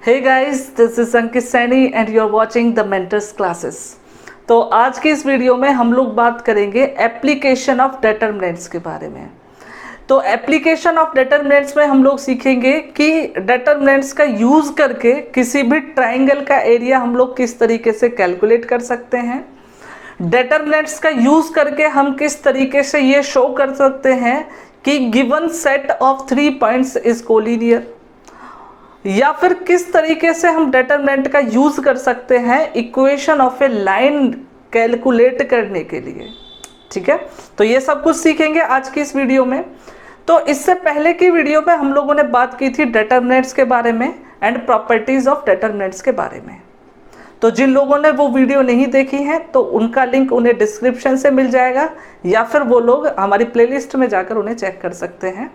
Hey guys, this is Ankit Saini and you are watching the mentors classes. तो आज की इस वीडियो में हम लोग बात करेंगे एप्लीकेशन ऑफ डिटरमिनेंट्स के बारे में। तो एप्लीकेशन ऑफ डिटरमिनेंट्स में हम लोग सीखेंगे कि डिटरमिनेंट्स का यूज़ करके किसी भी ट्राइंगल का एरिया हम लोग किस तरीके से कैलकुलेट कर सकते हैं। डिटरमिनेंट्स का यूज़ करके हम किस तरीके से ये शो कर सकते हैं कि given set of 3 points is collinear, या फिर किस तरीके से हम डिटरमिनेंट का यूज कर सकते हैं equation of a line calculate करने के लिए। ठीक है, तो ये सब कुछ सीखेंगे आज की इस वीडियो में। तो इससे पहले की वीडियो में हम लोगों ने बात की थी डिटरमिनेंट्स के बारे में एंड प्रॉपर्टीज ऑफ डिटरमिनेंट्स के बारे में। तो जिन लोगों ने वो वीडियो नहीं देखी है तो उनका लिंक उन्हें डिस्क्रिप्शन से मिल जाएगा, या फिर वो लोग हमारी प्लेलिस्ट में जाकर उन्हें चेक कर सकते हैं।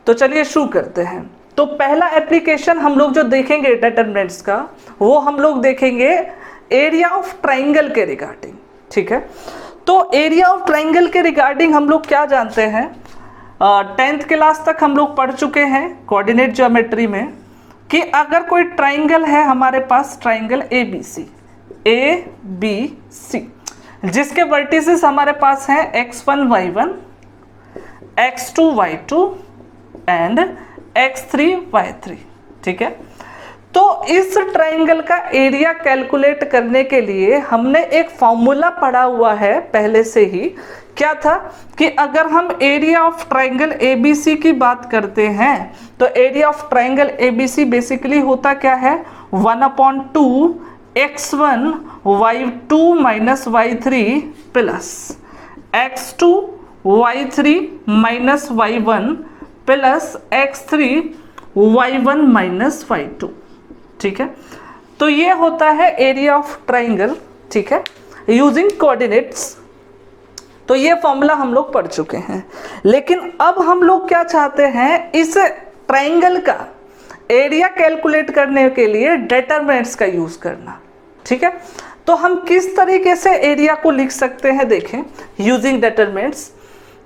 तो चलिए शुरू करते हैं। तो पहला एप्लीकेशन हम लोग जो देखेंगे डिटरमिनेंट्स का, वो हम लोग देखेंगे एरिया ऑफ ट्राइंगल के रिगार्डिंग। ठीक है, तो एरिया ऑफ ट्राइंगल के रिगार्डिंग हम लोग क्या जानते हैं, 10th क्लास तक हम लोग पढ़ चुके हैं कोऑर्डिनेट ज्योमेट्री में कि अगर कोई ट्राइंगल है हमारे पास, ट्राइंगल ए बी सी, जिसके वर्टिसेस हमारे पास हैं x1 y1, x2 y2 and x3 y3। ठीक है, तो इस ट्राइंगल का एरिया कैलकुलेट करने के लिए हमने एक फॉर्मूला पढ़ा हुआ है पहले से ही। क्या था कि अगर हम एरिया ऑफ ट्राइंगल ABC की बात करते हैं तो area of triangle ABC basically होता क्या है, 1/2 x1 y2 minus y3 plus x2 y3 minus y1 plus x3 y1 minus y2। ठीक है, तो ये होता है एरिया ऑफ ट्राइंगल। ठीक है, यूजिंग कोऑर्डिनेट्स। तो ये फॉर्मूला हम लोग पढ़ चुके हैं, लेकिन अब हम लोग क्या चाहते हैं, इस ट्राइंगल का एरिया कैलकुलेट करने के लिए डिटरमिनेंट्स का यूज करना। ठीक है, तो हम किस तरीके से एरिया को लिख सकते हैं, देखें यूजिंग डिटरमिनेंट्स।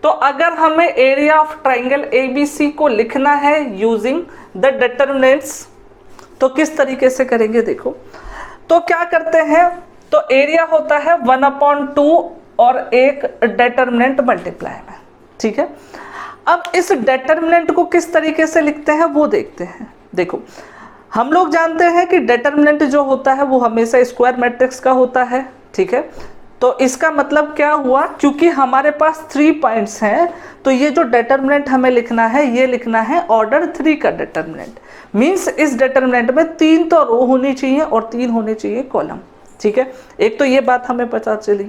तो अगर हमें एरिया ऑफ ट्राइंगल ABC को लिखना है यूजिंग द डिटरमिनेंट्स, तो किस तरीके से करेंगे देखो। तो क्या करते हैं, तो एरिया होता है 1/2 और एक डिटरमिनेंट मल्टीप्लाई में। ठीक है, अब इस डिटरमिनेंट को किस तरीके से लिखते हैं वो देखते हैं। देखो, हम लोग जानते हैं कि डिटरमिनेंट जो होता है वो हमेशा स्क्वायर मैट्रिक्स का होता है। ठीक है, तो इसका मतलब क्या हुआ, क्योंकि हमारे पास 3 पॉइंट्स हैं तो ये जो डिटरमिनेंट हमें लिखना है ये लिखना है ऑर्डर 3 का डिटरमिनेंट। मींस इस डिटरमिनेंट में 3 तो रो होनी चाहिए और 3 होने चाहिए कॉलम। ठीक है, एक तो ये बात हमें पता चली।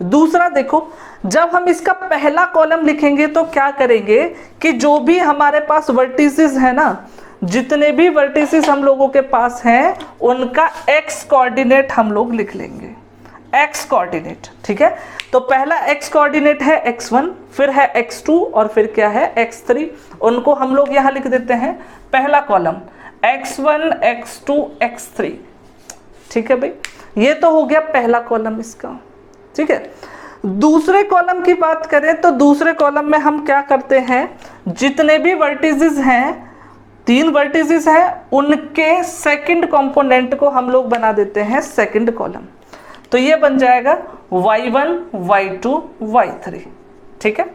दूसरा देखो, जब हम इसका पहला कॉलम लिखेंगे तो क्या करेंगे कि जो भी हमारे पास वर्टिसेस है ना, जितने भी वर्टिसेस हम लोगों के पास हैं उनका x कोऑर्डिनेट हम लोग लिख लेंगे, x कोऑर्डिनेट। ठीक है, तो पहला x कोऑर्डिनेट है x1, फिर है x2 और फिर क्या है x3। उनको हम लोग यहाँ लिख देते हैं पहला कॉलम x1 x2 x3। ठीक है भाई, ये तो हो गया पहला कॉलम इसका। ठीक है, दूसरे कॉलम की बात करें तो दूसरे कॉलम में हम क्या करते हैं, जितने भी वर्टिसेस हैं, 3 वर्टिसेस हैं, उनके सेकंड कंपोनेंट को हम लोग बना देते हैं सेकंड कॉलम। तो ये बन जाएगा y1 y2 y3। ठीक है,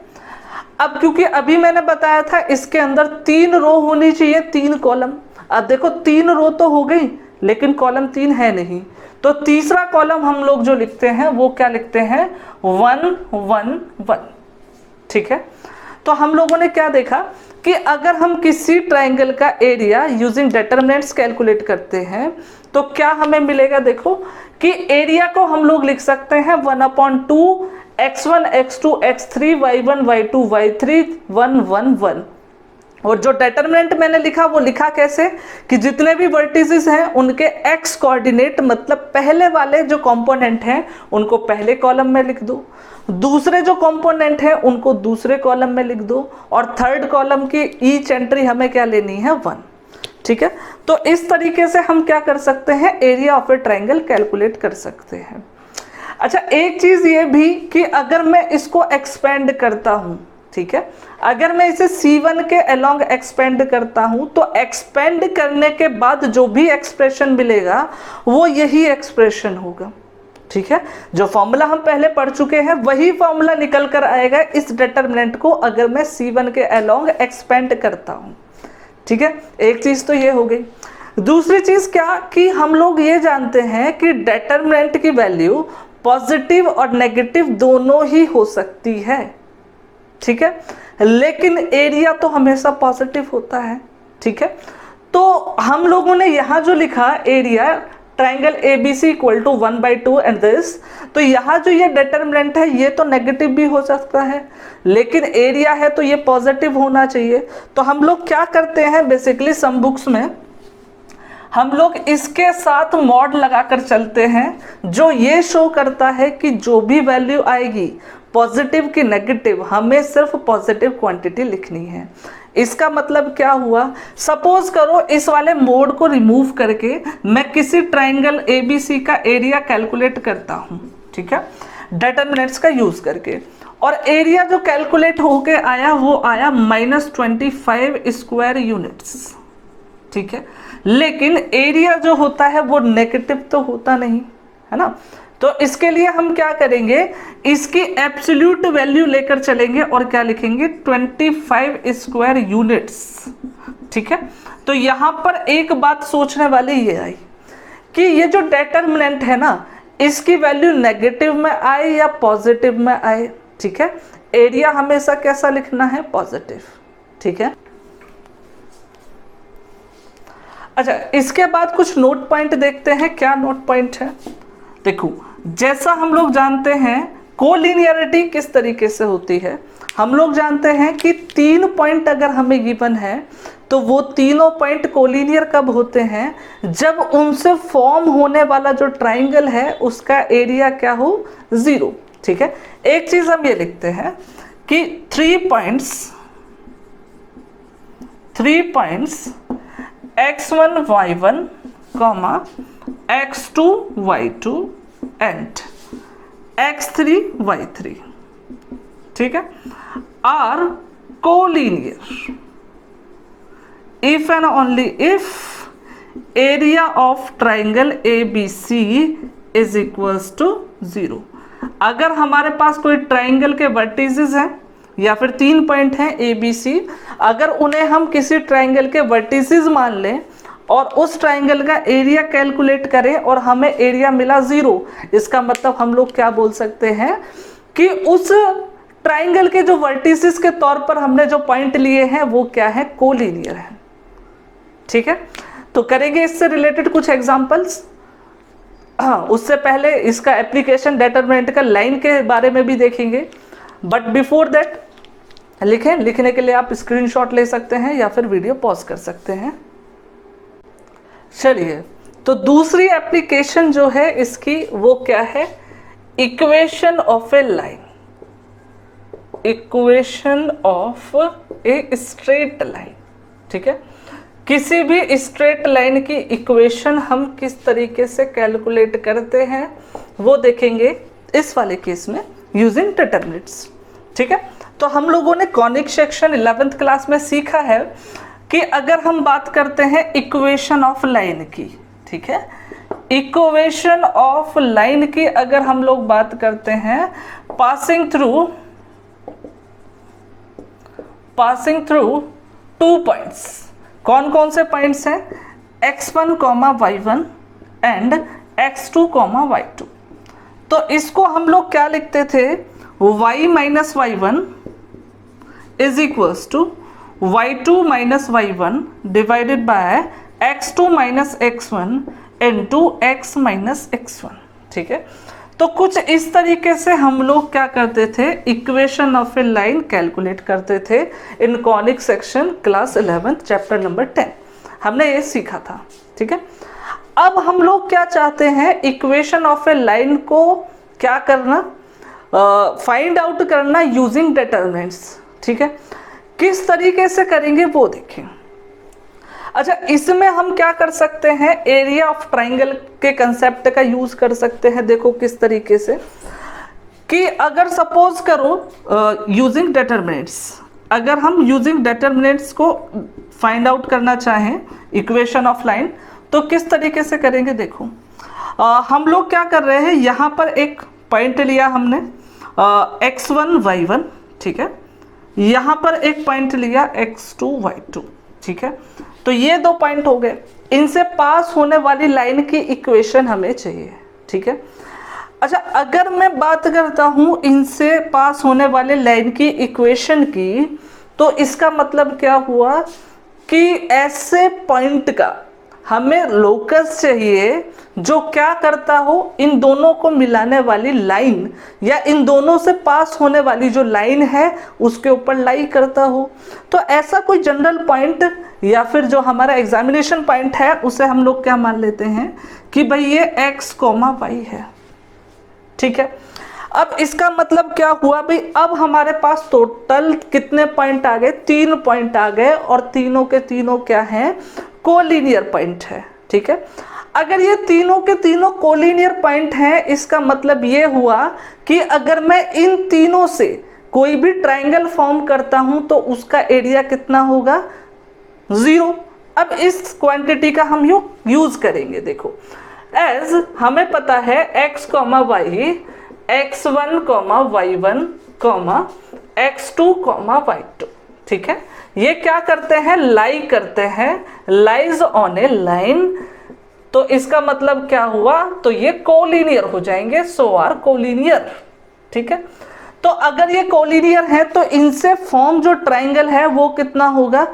अब क्योंकि अभी मैंने बताया था इसके अंदर 3 रो होनी चाहिए, 3 कॉलम। अब देखो 3 रो तो हो गई लेकिन कॉलम 3 है नहीं, तो तीसरा कॉलम हम लोग जो लिखते हैं वो क्या लिखते हैं, 1 1 1। ठीक है, तो हम लोगों ने क्या देखा कि अगर हम किसी ट्राइंगल का एरिया यूजिंग डिटरमिनेंट्स कैलकुलेट करते हैं तो क्या हमें मिलेगा, देखो कि एरिया को हम लोग लिख सकते हैं 1/2 x1 x2 x3 y1 y2 y3 1 1 1। और जो डिटरमिनेंट मैंने लिखा वो लिखा कैसे कि जितने भी वर्टिसेस हैं उनके x कोऑर्डिनेट, मतलब पहले वाले जो कंपोनेंट हैं उनको पहले कॉलम में लिख दो, दूसरे जो कंपोनेंट हैं उनको दूसरे कॉलम में लिख दो, और थर्ड कॉलम की ईच एंट्री हमें क्या लेनी है, 1। ठीक है, तो इस तरीके से हम क्या कर सकते हैं, area of A triangle calculate कर सकते हैं। अच्छा, एक चीज ये भी कि अगर मैं इसको एक्सपेंड करता हूं, ठीक है। अगर मैं इसे C1 के अलोंग एक्सपेंड करता हूं तो एक्सपेंड करने के बाद जो भी एक्सप्रेशन मिलेगा वो यही एक्सप्रेशन होगा, ठीक है। जो फॉर्मूला हम पहले पढ़ चुके हैं वही फॉर्मूला निकल कर आएगा इस डिटरमिनेंट को अगर मैं C1 के अलोंग एक्सपेंड करता हूं, ठीक है। एक चीज तो ये हो गई। दूसरी चीज क्या कि हम लोग ये जानते हैं कि डिटरमिनेंट की वैल्यू पॉजिटिव और नेगेटिव दोनों ही हो सकती है, ठीक है, लेकिन एरिया तो हमेशा पॉजिटिव होता है, ठीक है। तो हम लोगों ने यहां जो लिखा area triangle ABC equal to 1/2 and this, तो यहाँ जो ये डिटरमिनेंट है ये तो नेगेटिव भी हो सकता है, लेकिन एरिया है तो ये पॉजिटिव होना चाहिए। तो हम लोग क्या करते हैं बेसिकली सम बुक्स में हम लोग इसके साथ मॉड लगाकर चलते हैं जो ये शो करता है कि जो भी वैल्यू आएगी पॉजिटिव की नेगेटिव हमें सिर्फ पॉजिटिव क्वांटिटी लिखनी है। इसका मतलब क्या हुआ, सपोज करो इस वाले मोड को रिमूव करके मैं किसी ट्राइंगल ABC का एरिया कैलकुलेट करता हूं, ठीक है, डिटरमिनेंट्स का यूज करके, और एरिया जो कैलकुलेट होके आया वो आया -25 स्क्वायर यूनिट्स, ठीक है। लेकिन एरिया जो होता है वो नेगेटिव तो होता नहीं है ना, तो इसके लिए हम क्या करेंगे, इसकी एब्सोल्यूट वैल्यू लेकर चलेंगे और क्या लिखेंगे 25 स्क्वायर यूनिट्स, ठीक है। तो यहां पर एक बात सोचने वाली ये आई कि ये जो डिटरमिनेंट है ना इसकी वैल्यू नेगेटिव में आए या पॉजिटिव में आए, ठीक है, एरिया हमेशा कैसा लिखना है, पॉजिटिव, ठीक है। अच्छा, इसके बाद कुछ नोट पॉइंट देखते हैं। क्या नोट पॉइंट है, देखो, जैसा हम लोग जानते हैं कोलिनियरिटी किस तरीके से होती है, हम लोग जानते हैं कि 3 पॉइंट अगर हमें गिवन है तो वो तीनों पॉइंट कोलिनियर कब होते हैं, जब उनसे फॉर्म होने वाला जो ट्राइंगल है उसका एरिया क्या हो, 0, ठीक है। एक चीज हम ये लिखते हैं कि 3 points x1 y1 x2 y2 and x3 y3, ठीक है, are collinear if and only if area of triangle ABC is equals to 0। अगर हमारे पास कोई ट्राइंगल के वर्टिसेस हैं या फिर 3 पॉइंट हैं ABC, अगर उन्हें हम किसी ट्राइंगल के वर्टिसेस मान लें और उस ट्राइंगल का एरिया कैलकुलेट करें और हमें एरिया मिला 0, इसका मतलब हम लोग क्या बोल सकते हैं कि उस ट्राइंगल के जो वर्टिसेस के तौर पर हमने जो पॉइंट लिए हैं वो क्या है, कोलिनियर है, ठीक है। तो करेंगे इससे रिलेटेड कुछ एग्जांपल्स। हाँ, उससे पहले इसका एप्लीकेशन डिटरमिनेंट का लाइन के बारे में भी देखेंगे, बट बिफोर दैट लिखने के लिए आप स्क्रीनशॉट ले सकते हैं या फिर वीडियो पॉज कर सकते हैं। चलिए, तो दूसरी एप्लीकेशन जो है इसकी वो क्या है, equation of a line, equation of a straight line, ठीक है। किसी भी स्ट्रेट लाइन की इक्वेशन हम किस तरीके से कैलकुलेट करते हैं वो देखेंगे इस वाले केस में यूजिंग डिटरमिनेंट्स, ठीक है। तो हम लोगों ने कॉनिक सेक्शन 11th क्लास में सीखा है कि अगर हम बात करते हैं इक्वेशन ऑफ लाइन की, ठीक है, इक्वेशन ऑफ लाइन की अगर हम लोग बात करते हैं पासिंग थ्रू 2 पॉइंट्स, कौन कौन से पॉइंट्स हैं, x1, y1 and x2, y2। तो इसको हम लोग क्या लिखते थे, y minus y1 is equals to y2 minus y1 divided by x2 minus x1 into x minus x1, ठीक है। तो कुछ इस तरीके से हम लोग क्या करते थे, equation of a line calculate करते थे in conic section class 11 chapter number 10 हमने ये सीखा था, ठीक है। अब हम लोग क्या चाहते हैं, इक्वेशन ऑफ ए लाइन को क्या करना, फाइंड आउट करना यूजिंग डिटरमिनेंट्स, ठीक है। किस तरीके से करेंगे वो देखें। अच्छा, इसमें हम क्या कर सकते हैं, एरिया ऑफ ट्राइंगल के कंसेप्ट का यूज कर सकते हैं। देखो किस तरीके से कि अगर सपोज करो यूजिंग डेटरमिनेंट्स, अगर हम यूजिंग डेटरमिनेंट्स को फाइंड आउट करना चाहें इक्वेशन ऑफ लाइन, तो किस तरीके से करेंगे। देखो हम लोग क्या कर रहे हैं, यहाँ पर एक पॉइंट लिया हमने x1 y1, ठीक है, यहाँ पर एक पॉइंट लिया x2 y2, ठीक है। तो ये दो पॉइंट हो गए, इनसे पास होने वाली लाइन की इक्वेशन हमें चाहिए, ठीक है। अच्छा, अगर मैं बात करता हूँ इनसे पास होने वाले लाइन की इक्वेशन की, तो इसका मतलब क्या हुआ कि ऐसे पॉइंट का हमें लोकस चाहिए जो क्या करता हो, इन दोनों को मिलाने वाली लाइन या इन दोनों से पास होने वाली जो लाइन है उसके ऊपर लाई करता हो। तो ऐसा कोई जनरल पॉइंट या फिर जो हमारा एग्जामिनेशन पॉइंट है उसे हम लोग क्या मान लेते हैं कि भाई ये x, y है, ठीक है। अब इसका मतलब क्या हुआ भाई, अब हमारे पास टोटल कितने पॉइंट आ गए, 3 पॉइंट आ गए, और तीनों के तीनों क्या हैं, कोलिनियर पॉइंट है, ठीक है। अगर ये तीनों के तीनों कोलिनियर पॉइंट हैं, इसका मतलब ये हुआ कि अगर मैं इन तीनों से कोई भी ट्रायंगल फॉर्म करता हूं तो उसका एरिया कितना होगा, 0। अब इस क्वांटिटी का हम यूज करेंगे। देखो एज हमें पता है x, y, x1, y1, x2, y2, ठीक है। ये क्या करते हैं, लाई करते हैं, लाइज ऑन ए लाइन। तो इसका मतलब क्या हुआ, तो ये कोलिनियर हो जाएंगे, सो आर कोलिनियर, ठीक है। तो अगर ये कोलिनियर है तो इनसे फॉर्म जो ट्रायंगल है वो कितना होगा,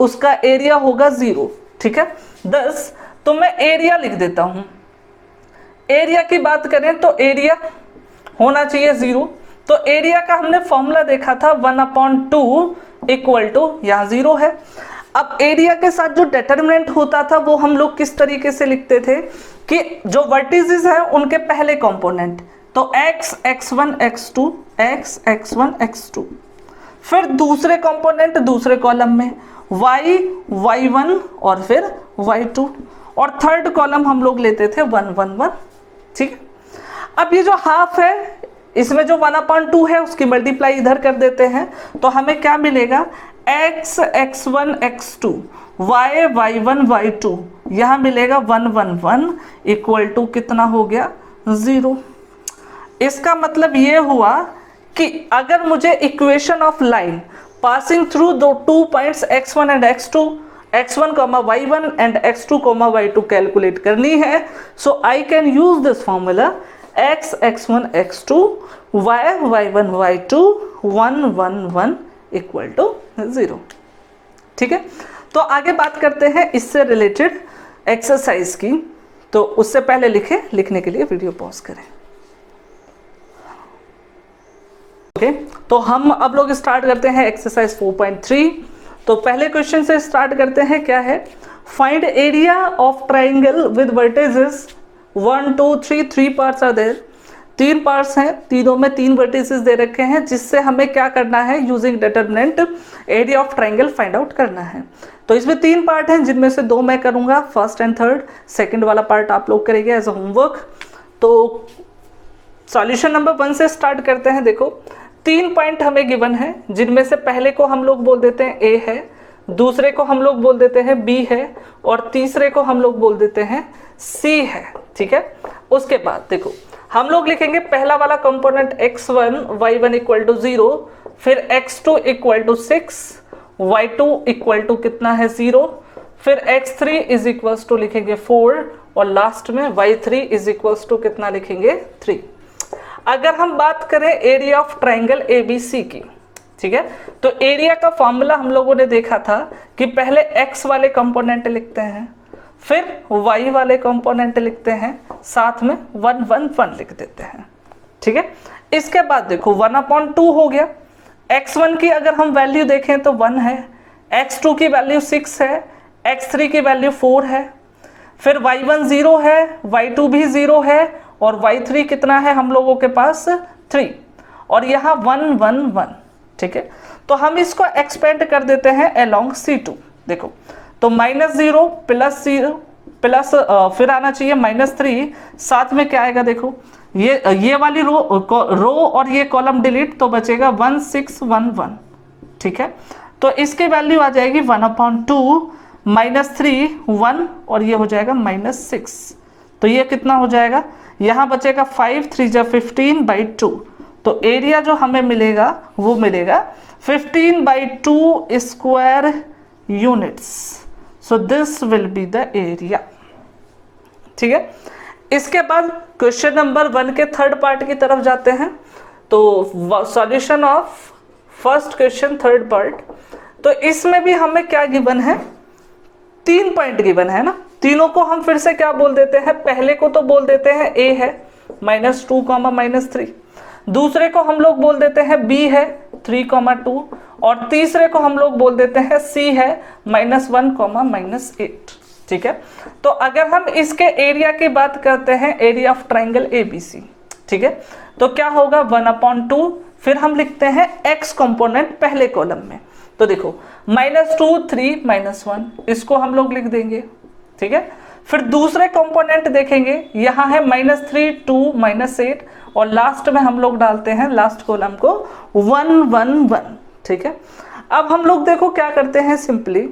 उसका एरिया होगा 0, ठीक है। 10, तो मैं एरिया लिख देता हूं। एरिया की बात करें तो एरिया होना चाहिए 0। तो एरिया का हमने फॉर्मूला देखा था 1/2 इक्वल टू, यहाँ 0 है। अब एरिया के साथ जो डिटरमिनेंट होता था वो हम लोग किस तरीके से लिखते थे कि जो वर्टिसेस हैं उनके पहले कंपोनेंट, तो x, x1, x2, x, x1, x2, फिर दूसरे कंपोनेंट दूसरे कॉलम में y, y1 और फिर y2, और थर्ड कॉलम हम लोग लेते थे 1, 1, 1, ठीक है। अब ये जो हाफ है इसमें जो 1/2 है उसकी मल्टीप्लाई इधर कर देते हैं, तो हमें क्या मिलेगा, x, x1, x2, y, y1, y2, यहाँ मिलेगा 1, 1, 1 इक्वल टू कितना हो गया, 0। इसका मतलब ये हुआ कि अगर मुझे equation of line passing through दो 2 points x1 and x2, x1, y1 and x2, y2 calculate करनी है, so I can use this formula x, x1, x2, y, y1, y2, 1, 1, 1 equal to 0, ठीक है। तो आगे बात करते हैं इससे रिलेटेड एक्सरसाइज की। तो उससे पहले लिखने के लिए वीडियो पॉज करें। ओके, तो हम अब लोग स्टार्ट करते हैं एक्सरसाइज 4.3। तो पहले क्वेश्चन से स्टार्ट करते हैं, क्या है, find area of triangle with vertices 1, 2, 3, 3 parts are there. 3 parts हैं, तीनों में 3 वर्टिसेस दे रखे हैं, जिससे हमें क्या करना है, using determinant area of triangle find out करना है। तो इसमें 3 पार्ट हैं, जिनमें से 2 मैं करूंगा, फर्स्ट एंड थर्ड। सेकंड वाला पार्ट आप लोग करेंगे एज अ होमवर्क। तो सॉल्यूशन नंबर 1 से स्टार्ट करते हैं। देखो 3 पॉइंट हमें गिवन है, जिनमें से पहले को हम लोग बोल देते हैं A है, दूसरे को हम लोग बोल देते हैं B है, और तीसरे को हम लोग बोल देते हैं C है, ठीक है। उसके बाद देखो हम लोग लिखेंगे पहला वाला component x1, y1 equal to 0, फिर x2 equal to 6, y2 equal to कितना है 0, फिर x3 इज इक्वल्स टू लिखेंगे 4, और लास्ट में y3 इज इक्वल्स टू कितना लिखेंगे 3। अगर हम बात करें एरिया ऑफ ट्राइंगल ABC की, ठीक है, तो एरिया का फॉर्मूला हम लोगों ने देखा था कि पहले x वाले कंपोनेंट लिखते हैं, फिर y वाले कंपोनेंट लिखते हैं, साथ में 1, 1, 1 लिख देते हैं, ठीक है। इसके बाद देखो 1/2 हो गया। x1 की अगर हम वैल्यू देखें तो 1 है, x2 की वैल्यू 6 है, x3 की वैल्यू 4 है, फिर y1 0 है, y2 भी 0 है, और y3 कितना है हम लोगों के पास 3, और यहाँ 1, 1, 1, ठीक है। तो हम इसको एक्सपेंड कर देते हैं अलोंग C2। देखो तो -0 + 0 प्लस फिर आना चाहिए -3, साथ में क्या आएगा देखो, ये वाली रो और ये कॉलम डिलीट, तो बचेगा 1611, ठीक है। तो इसकी वैल्यू आ जाएगी 1/2 -3 1 और ये हो जाएगा -6। तो ये कितना हो जाएगा, यहाँ बचेगा 5 3 जा 15/2। तो एरिया जो हमें मिलेगा वो मिलेगा 15/2 square units. So this will be the area, ठीक है। इसके बाद क्वेश्चन नंबर 1 के थर्ड पार्ट की तरफ जाते हैं। तो solution of first question third part, तो इसमें भी हमें क्या गिवन है, 3 पॉइंट गिवन है ना। तीनों को हम फिर से क्या बोल देते हैं, पहले को तो बोल देते हैं A है -2, -3, दूसरे को हम लोग बोल देते हैं B है 3, 2 और तीसरे को हम लोग बोल देते हैं C है -1, -8, ठीक है। तो अगर हम इसके एरिया की बात करते हैं, एरिया ऑफ ट्राइंगल ABC, ठीक है, तो क्या होगा 1/2, फिर हम लिखते हैं x कंपोनेंट पहले कॉलम में। तो देखो -2 3 -1, इसको हम लोग लिख देंगे, ठीक है। फिर दूसरे कंपोनेंट देखेंगे, यहाँ है -3 2 -8 और लास्ट में हम लोग डालते हैं लास्ट कॉलम को 1 1 1, ठीक है। अब हम लोग देखो क्या करते हैं, सिंपली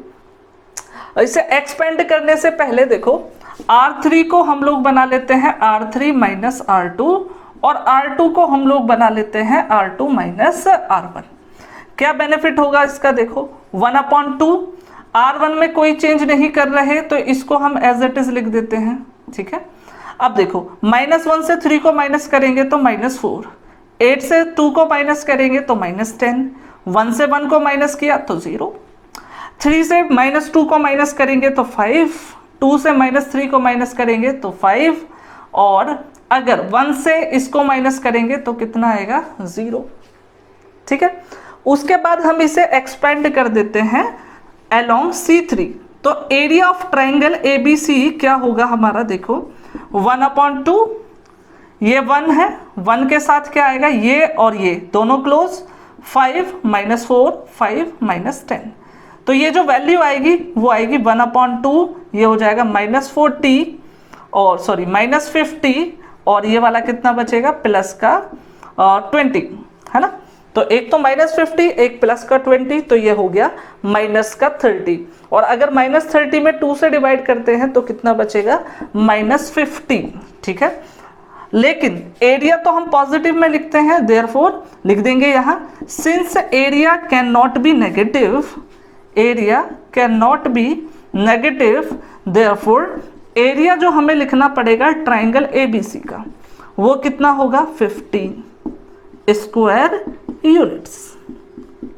इसे एक्सपेंड करने से पहले देखो R3 को हम लोग बना लेते हैं R3 - R2 और R2 को हम लोग बना लेते हैं R2 - R1। क्या बेनिफिट होगा इसका, देखो 1/2, R1 में कोई चेंज नहीं कर रहे तो इसको हम एज इट इज लिख देते हैं, ठीक है। अब देखो -1 से 3 को माइनस करेंगे तो -4, 8 से 2 को माइनस करेंगे तो -10, 1 से 1 को माइनस किया तो 0, 3 से -2 को माइनस करेंगे तो 5, 2 से -3 को माइनस करेंगे तो 5 और अगर 1 से इसको माइनस करेंगे तो कितना आएगा 0, ठीक है। उसके बाद हम इसे एक्सपेंड कर देते हैं अलोंग C3। तो एरिया ऑफ ट्राइंगल ABC क्या होगा हमारा, देखो 1/2, ये 1 है, 1 के साथ क्या आएगा, ये और ये दोनों क्लोज, 5 -4 5 -10। तो ये जो वैल्यू आएगी वो आएगी 1/2, ये हो जाएगा -40 और सॉरी -50 और ये वाला कितना बचेगा प्लस का 20, है ना। तो एक तो -50 एक प्लस का 20, तो ये हो गया -30 और अगर -30 में 2 से डिवाइड करते हैं तो कितना बचेगा -15, ठीक है। लेकिन एरिया तो हम पॉजिटिव में लिखते हैं, देयरफॉर लिख देंगे यहाँ since area can not be negative, area can not be negative, therefore area जो हमें लिखना पड़ेगा ट्राइंगल ABC का वो कितना होगा 15 स्क्वायर यूनिट्स,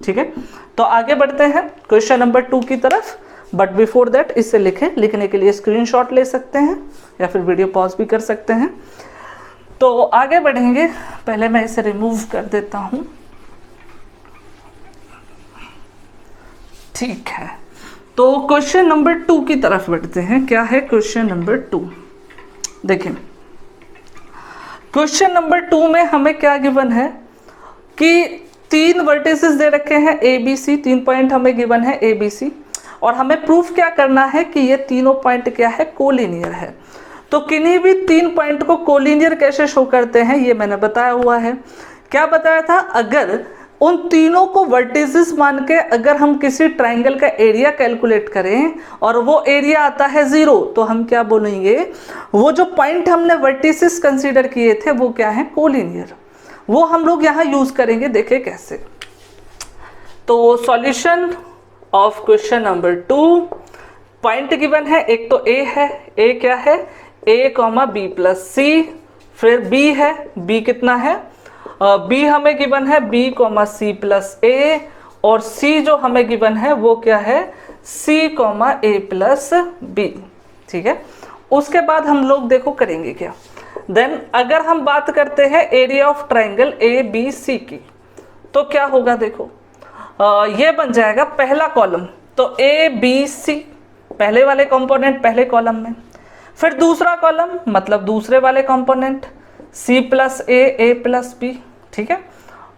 ठीक है। तो आगे बढ़ते हैं क्वेश्चन नंबर 2 की तरफ, बट बिफोर दैट इसे लिखने के लिए स्क्रीनशॉट ले सकते हैं या फिर वीडियो पॉज भी कर सकते हैं। तो आगे बढ़ेंगे, पहले मैं इसे रिमूव कर देता हूं, ठीक है। तो क्वेश्चन नंबर 2 की तरफ बढ़ते हैं। क्या है क्वेश्चन नंबर 2, देखें क्वेश्चन नंबर 2 में हमें क्या गिवन है कि 3 वर्टिसेस दे रखे हैं ABC, 3 पॉइंट हमें गिवन है ABC और हमें प्रूफ क्या करना है कि ये तीनों पॉइंट क्या है, कोलिनियर है। तो किन्हीं भी 3 पॉइंट को कोलिनियर कैसे शो करते हैं ये मैंने बताया हुआ है। क्या बताया था, अगर उन तीनों को वर्टिसेस मान के अगर हम किसी ट्राइंगल का एरिया कैलकुलेट करें और वो एरिया आता है 0 तो हम क्या बोलेंगे, वो जो पॉइंट हमने वर्टिसेस कंसीडर किए थे वो क्या है, कोलिनियर। वो हम लोग यहाँ यूज करेंगे, देखें कैसे। तो solution of question number 2, point given है, एक तो A है, A क्या है A, B + C, फिर B है, B कितना है B हमें गिवन है B, C + A और C जो हमें गिवन है वो क्या है C, A + B, ठीक है। उसके बाद हम लोग देखो करेंगे क्या, देन अगर हम बात करते हैं एरिया ऑफ ट्राइंगल ABC की तो क्या होगा, देखो ये बन जाएगा पहला कॉलम, तो ABC पहले वाले कंपोनेंट पहले कॉलम में, फिर दूसरा कॉलम मतलब दूसरे वाले कंपोनेंट C + A + B, ठीक है।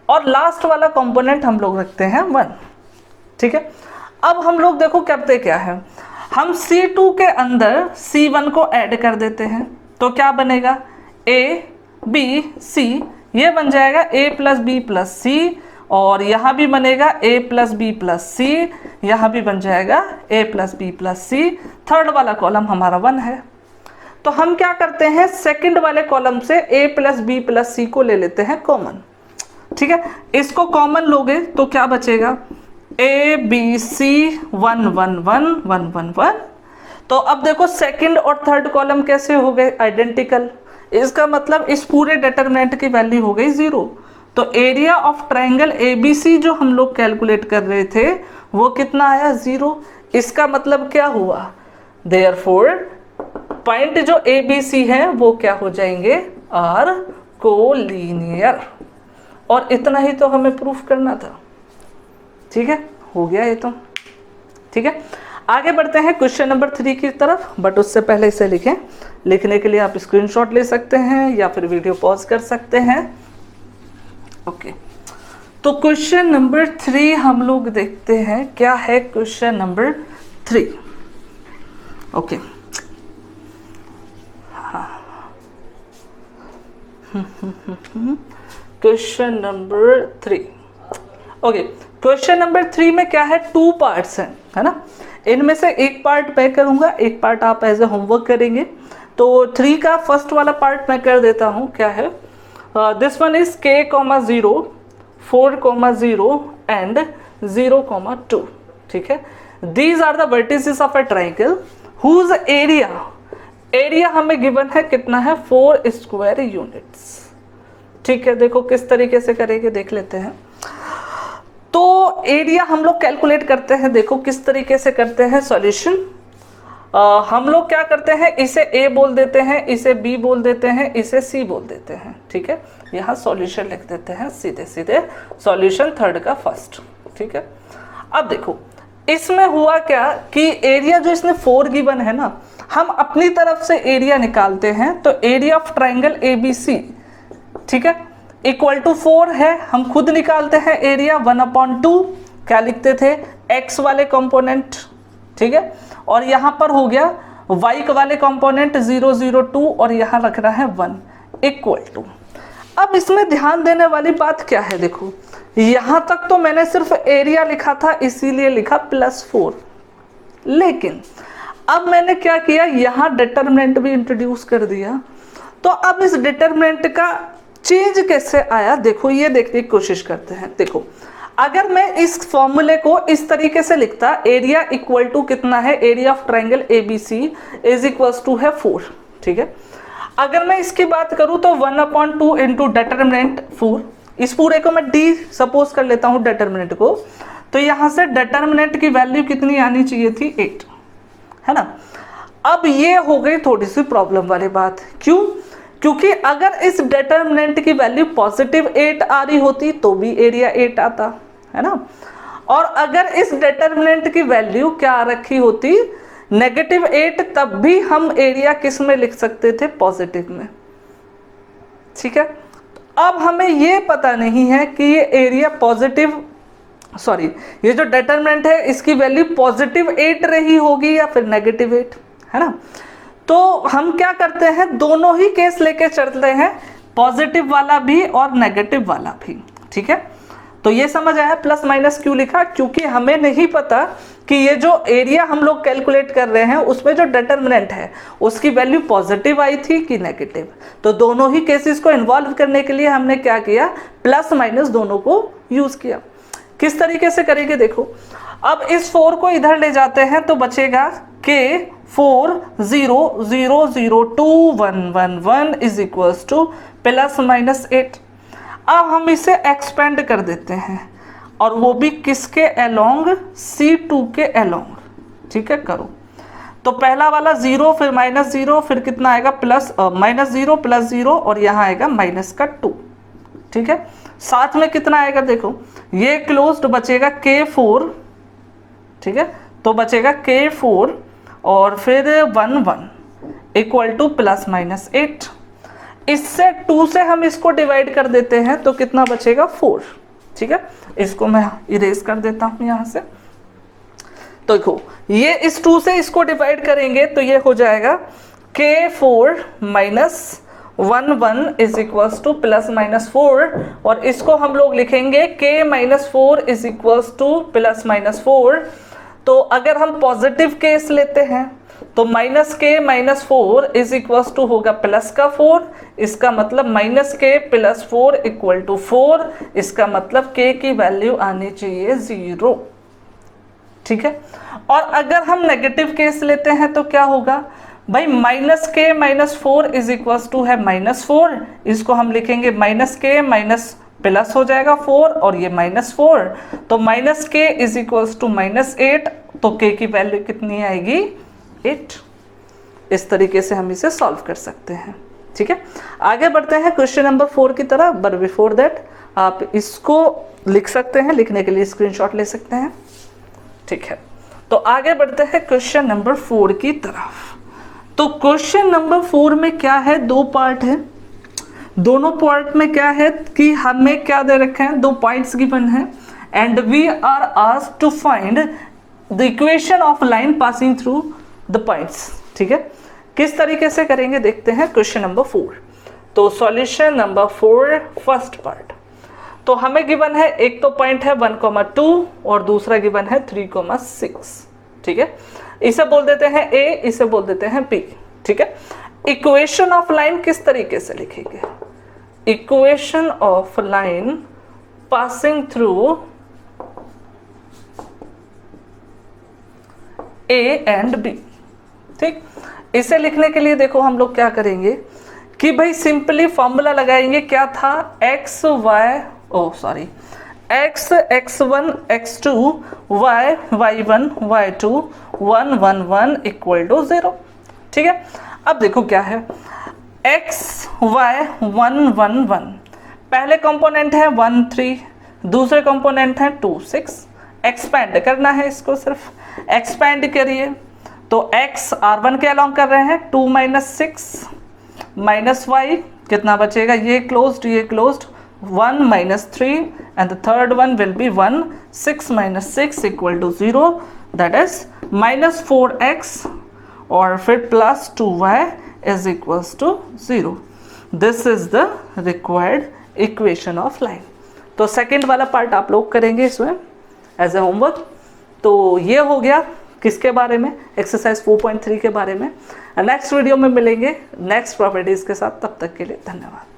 और लास्ट वाला कंपोनेंट हम लोग रखते हैं 1, ठीक है। अब हम लोग देखो करते क्या है, हम C2 के अंदर C1 को ऐड कर देते हैं तो क्या बनेगा, A B C, ये बन जाएगा A plus B plus C, और यहाँ भी बनेगा A plus B plus C, यहाँ भी बन जाएगा A plus B plus C। Third वाला कॉलम हमारा 1 है, तो हम क्या करते हैं, सेकंड वाले कॉलम से A plus B plus C को ले लेते हैं कॉमन। ठीक है, इसको कॉमन लोगे तो क्या बचेगा, A B C 1 1 1 1 1 1। तो अब देखो सेकंड और थर्ड कॉलम कैसे हो गए, आइडेंटिकल। इसका मतलब इस पूरे डिटरमिनेंट की वैल्यू हो गई 0। तो एरिया ऑफ ट्राइंगल ABC जो हम लोग कैलकुलेट कर रहे थे वो कितना आया, 0। इसका मतलब क्या हुआ, देयरफॉर पॉइंट जो ABC है वो क्या हो जाएंगे, आर कोलिनियर। और इतना ही तो हमें प्रूफ करना था। ठीक है, हो गया ये तो। ठीक है, आगे बढ़ते हैं क्वेश्चन नंबर 3 की तरफ, बट उससे पहले इसे लिखें। लिखने के लिए आप स्क्रीनशॉट ले सकते हैं या फिर वीडियो पॉज कर सकते हैं। ओके, तो क्वेश्चन नंबर 3 हम लोग देखते हैं क्या है। Question number 3, okay, question number 3, okay. Question number 3 में क्या है, 2 पार्ट्स हैं, है ना। इनमें से एक पार्ट मैं करूंगा, एक पार्ट आप एज ए होमवर्क करेंगे। तो 3 का फर्स्ट वाला पार्ट मैं कर देता हूं, क्या है, this one is k, 0 4, 0 and 0, 2। ठीक है, these are the vertices of a triangle whose area हमें गिवन है कितना है, 4 स्क्वायर यूनिट्स। ठीक है, देखो किस तरीके से करेंगे देख लेते हैं। तो एरिया हम लोग कैलकुलेट करते हैं, देखो किस तरीके से करते हैं सॉल्यूशन। हम लोग क्या करते हैं, इसे A बोल देते हैं, इसे B बोल देते हैं, इसे C बोल देते हैं। ठीक है, यहाँ सॉल्यूशन लिख देते हैं सीधे सीधे, सॉल्यूशन थर्ड का फर्स्ट। ठीक है, अब देखो इसमें हुआ क्या कि एरिया जो इसने 4 गिवन है ना, हम अपनी तरफ से एरिया निकालते हैं। तो एरिया ऑफ ट्राइंगल ABC, ठीक है, इक्वल टू 4 है। हम खुद निकालते हैं एरिया 1/2, क्या लिखते थे, x वाले कंपोनेंट। ठीक है, और यहाँ पर हो गया y वाले कंपोनेंट 0 0 2, और यहाँ रखना है 1 इक्वल टू। अब इसमें ध्यान देने वाली बात क्या है, देखो यहाँ तक तो मैंने सिर्फ एरिया लिखा था, इसीलिए लिखा +4। लेकिन अब मैंने क्या किया, यहाँ डिटरमिनेंट भी इंट्रोड्यूस कर दिया। तो अब इस डिटरमिनेंट का चेंज कैसे आया, देखो ये देखने की कोशिश करते हैं। देखो अगर मैं इस फॉर्मूले को इस तरीके से लिखता, एरिया इक्वल टू कितना है, area of triangle ABC is equals to है 4। ठीक है, अगर मैं इसकी बात करूं तो 1/2 इंटू डिटरमिनेंट 4, इस पूरे को मैं D सपोज कर लेता हूं डिटरमिनेंट को। तो यहां से डिटरमिनेंट की वैल्यू कितनी आनी चाहिए थी, 8, है ना। अब ये हो गई थोड़ी सी प्रॉब्लम वाली बात, क्यों, क्योंकि अगर इस डिटरमिनेंट की वैल्यू +8 आ रही होती तो भी एरिया 8 आता, है ना। और अगर इस डिटरमिनेंट की वैल्यू क्या रखी होती, -8, तब भी हम एरिया किस में लिख सकते थे, पॉजिटिव में। ठीक है, अब हमें ये पता नहीं है कि ये एरिया पॉजिटिव, सॉरी, ये जो डिटरमिनेंट है इसकी वैल्यू +8 रही होगी या फिर -8, है ना। तो हम क्या करते हैं, दोनों ही केस लेके चलते हैं, पॉजिटिव वाला भी और नेगेटिव वाला भी। ठीक है, तो ये समझ आया, प्लस माइनस क्यों लिखा, क्योंकि हमें नहीं पता कि ये जो एरिया हम लोग कैलकुलेट कर रहे हैं उसमें जो डिटरमिनेंट है उसकी वैल्यू पॉजिटिव आई थी कि नेगेटिव। तो दोनों ही केसेस को इन्वॉल्व करने के लिए हमने क्या किया, प्लस माइनस दोनों को यूज किया। किस तरीके से करेंगे, देखो अब इस 4 को इधर ले जाते हैं तो बचेगा k 4 0 0 0 2 1 1 1 इज इक्वल्स टू +-8। अब हम इसे एक्सपेंड कर देते हैं, और वो भी किसके अलोंग, C2 के अलोंग। ठीक है, करो तो पहला वाला 0, फिर -0, फिर कितना आएगा -0 +0, और यहाँ आएगा -2। ठीक है, साथ में कितना आएगा, देखो ये क्लोज्ड बचेगा k4। ठीक है, तो बचेगा k4 और फिर 1 1 इक्वल टू +-8। इससे 2 से हम इसको डिवाइड कर देते हैं तो कितना बचेगा, 4। ठीक है, इसको मैं इरेज कर देता हूँ यहाँ से। तो देखो ये इस 2 से इसको डिवाइड करेंगे तो ये हो जाएगा K4 minus 1 1 is equals two plus minus 4, और इसको हम लोग लिखेंगे K minus 4 is equals two plus minus 4। तो अगर हम पॉजिटिव केस लेते हैं तो माइनस के माइनस 4 इज इक्वल्स टू होगा प्लस का 4, इसका मतलब माइनस के प्लस 4 इक्वल टू 4, इसका मतलब के की वैल्यू आनी चाहिए 0। ठीक है, और अगर हम नेगेटिव केस लेते हैं तो क्या होगा भाई, माइनस के माइनस 4 इज इक्वल्स टू है माइनस 4, इसको हम लिखेंगे माइनस के माइनस प्लस हो जाएगा 4 और ये माइनस 4, तो माइनस के इज इक्वल्स टू माइनस 8, तो के की वैल्यू कितनी आएगी 8। इस तरीके से हम इसे सॉल्व कर सकते हैं। ठीक है, आगे बढ़ते हैं क्वेश्चन नंबर 4 की तरफ, बट बिफोर दैट आप इसको लिख सकते हैं, लिखने के लिए स्क्रीनशॉट ले सकते हैं। ठीक है, तो आगे बढ़ते हैं क्वेश्चन नंबर 4 की तरफ। तो क्वेश्चन नंबर 4 में क्या है, 2 पार्ट है। दोनों पार्ट में क्या है कि हमें क्या दे रखे हैं, 2 पॉइंट्स गिवन है, and we are asked to find the equation of line passing through the points. ठीक है, किस तरीके से करेंगे देखते हैं क्वेश्चन नंबर 4। तो सॉल्यूशन नंबर 4 फर्स्ट पार्ट, तो हमें गिवन है एक तो पॉइंट है 1,2 और दूसरा गिवन है 3,6। ठीक है, इसे बोल देते हैं ए, इसे बोल देते हैं बी। ठीक है, इक्वेशन ऑफ लाइन किस तरीके से लिखेंगे, equation of line passing through A and B. ठीक, इसे लिखने के लिए देखो हम लोग क्या करेंगे कि भाई सिंपली फॉर्मूला लगाएंगे, क्या था x y x x1 x2 y y1 y2 1 1 1 equal to 0। ठीक है, अब देखो क्या है x y 1 1 1, पहले कंपोनेंट है 1 3, दूसरे कंपोनेंट है 2 6। एक्सपैंड करना है इसको, सिर्फ एक्सपैंड करिए तो x r1 के अलोंग कर रहे हैं 2 माइनस 6 माइनस y, कितना बचेगा, ये क्लोज्ड ये closed, 1 minus 3 and the third one will be 1, 6 minus 6 equal to 0, that is minus 4x और फिर plus 2y is equals to 0। This is the required equation of line. तो second वाला part आप लोग करेंगे इसमें एज ए होमवर्क। तो ये हो गया किसके बारे में, एक्सरसाइज 4.3 के बारे में। नेक्स्ट वीडियो में मिलेंगे नेक्स्ट प्रॉपर्टीज के साथ, तब तक के लिए धन्यवाद।